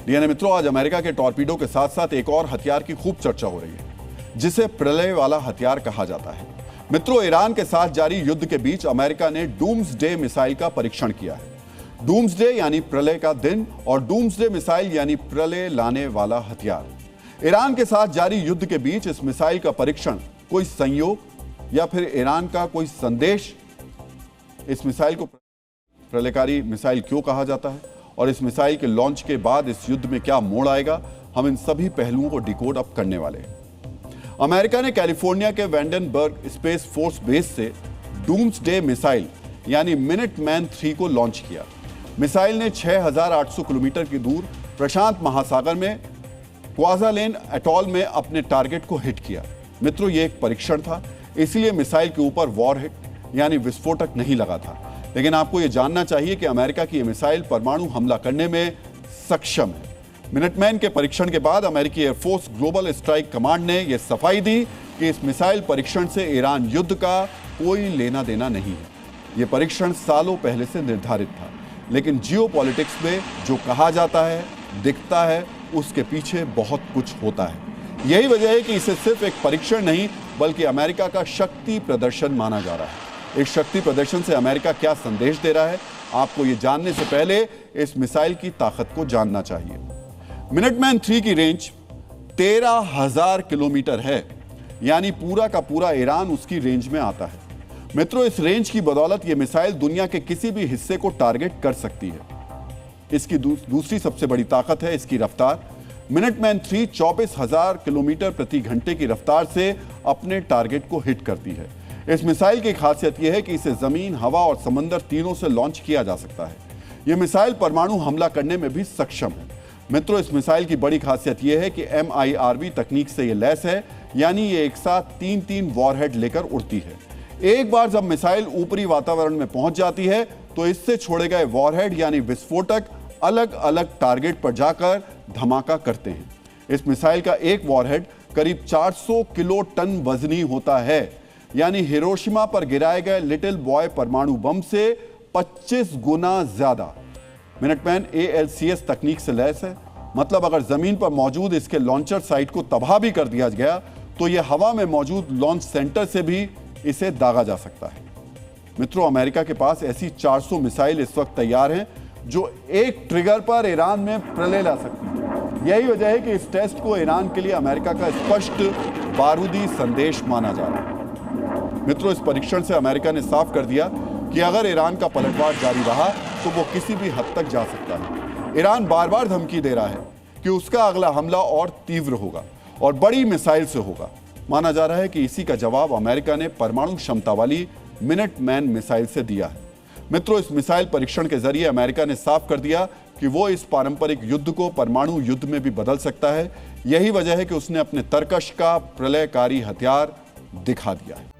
DNA मित्रों, आज America के टॉर्पीडो के साथ साथ एक और हथियार की खूब चर्चा हो रही है, जिसे प्रलय वाला हथियार कहा जाता है। मित्रों, ईरान के साथ जारी युद्ध के बीच अमेरिका ने डूम्सडे मिसाइल का परीक्षण किया है। डूम्सडे यानी प्रलय का दिन और डूम्सडे मिसाइल यानी प्रलय लाने वाला हथियार। ईरान के साथ जारी युद्ध के बीच इस मिसाइल का परीक्षण कोई संयोग या फिर ईरान का कोई संदेश? इस मिसाइल को प्रलयकारी मिसाइल क्यों कहा जाता है और इस मिसाइल के लॉन्च के बाद इस युद्ध में क्या मोड़ आएगा, हम इन सभी पहलुओं को डिकोड अप करने वाले हैं। अमेरिका ने कैलिफोर्निया के वेंडनबर्ग स्पेस फोर्स बेस से डूम्सडे मिसाइल यानी मिनटमैन 3 को लॉन्च किया। मिसाइल ने 6,800 किलोमीटर की दूर प्रशांत महासागर में क्वाजालेन एटॉल में अपने टारगेट को हिट किया। मित्रों, यह एक परीक्षण था, इसलिए मिसाइल के ऊपर वॉरहेड यानी विस्फोटक नहीं लगा था। लेकिन आपको यह जानना चाहिए कि अमेरिका की यह मिसाइल परमाणु हमला करने में सक्षम है। मिनटमैन के परीक्षण के बाद अमेरिकी एयरफोर्स ग्लोबल स्ट्राइक कमांड ने यह सफाई दी कि इस मिसाइल परीक्षण से ईरान युद्ध का कोई लेना देना नहीं है। यह परीक्षण सालों पहले से निर्धारित था, लेकिन जियोपॉलिटिक्स में जो कहा जाता है, दिखता है, उसके पीछे बहुत कुछ होता है। यही वजह है कि इसे सिर्फ एक परीक्षण नहीं बल्कि अमेरिका का शक्ति प्रदर्शन माना जा रहा है। इस शक्ति प्रदर्शन से अमेरिका क्या संदेश दे रहा है, आपको यह जानने से पहले इस मिसाइल की ताकत को जानना चाहिए। मिनटमैन 3 की रेंज 13,000 किलोमीटर है, यानी पूरा का पूरा ईरान उसकी रेंज में आता है। मित्रों, इस रेंज की बदौलत यह मिसाइल दुनिया के किसी भी हिस्से को टारगेट कर सकती है। इसकी दूसरी सबसे बड़ी ताकत है इसकी रफ्तार। मिनटमैन 3 24,000 किलोमीटर प्रति घंटे की रफ्तार से अपने टारगेट को हिट करती है। इस मिसाइल की खासियत यह है कि इसे जमीन, हवा और समंदर तीनों से लॉन्च किया जा सकता है। यह मिसाइल परमाणु हमला करने में भी सक्षम है। मित्रों, इस मिसाइल की बड़ी खासियत यह है कि MIRV तकनीक से यह लैस है, यानी ये एक साथ 3-3 वॉरहेड लेकर उड़ती है। एक बार जब मिसाइल ऊपरी वातावरण में पहुंच जाती है तो इससे छोड़े गए वॉरहेड यानी विस्फोटक अलग अलग टारगेट पर जाकर धमाका करते हैं। इस मिसाइल का एक वॉरहेड करीब 400 किलो टन वजनी होता है, यानी हिरोशिमा पर गिराए गए लिटिल बॉय परमाणु बम से 25 गुना ज्यादा। मिनटमैन ALCS तकनीक से लैस है, मतलब अगर जमीन पर मौजूद इसके लॉन्चर साइट को तबाह भी कर दिया गया तो यह हवा में मौजूद लॉन्च सेंटर से भी इसे दागा जा सकता है। मित्रों, अमेरिका के पास ऐसी 400 मिसाइल इस वक्त तैयार हैं जो एक ट्रिगर पर ईरान में प्रलय ला सकती है। यही वजह है कि इस टेस्ट को ईरान के लिए अमेरिका का स्पष्ट बारूदी संदेश माना जा रहा है। मित्रों, इस परीक्षण से अमेरिका ने साफ कर दिया कि अगर ईरान का पलटवार जारी रहा तो वो किसी भी हद तक जा सकता है। ईरान बार बार धमकी दे रहा है कि उसका अगला हमला और तीव्र होगा और बड़ी मिसाइल से होगा। माना जा रहा है कि इसी का जवाब अमेरिका ने परमाणु क्षमता वाली मिनटमैन मिसाइल से दिया है। मित्रों, इस मिसाइल परीक्षण के जरिए अमेरिका ने साफ कर दिया कि वो इस पारंपरिक युद्ध को परमाणु युद्ध में भी बदल सकता है। यही वजह है कि उसने अपने तरकश का प्रलयकारी हथियार दिखा दिया है।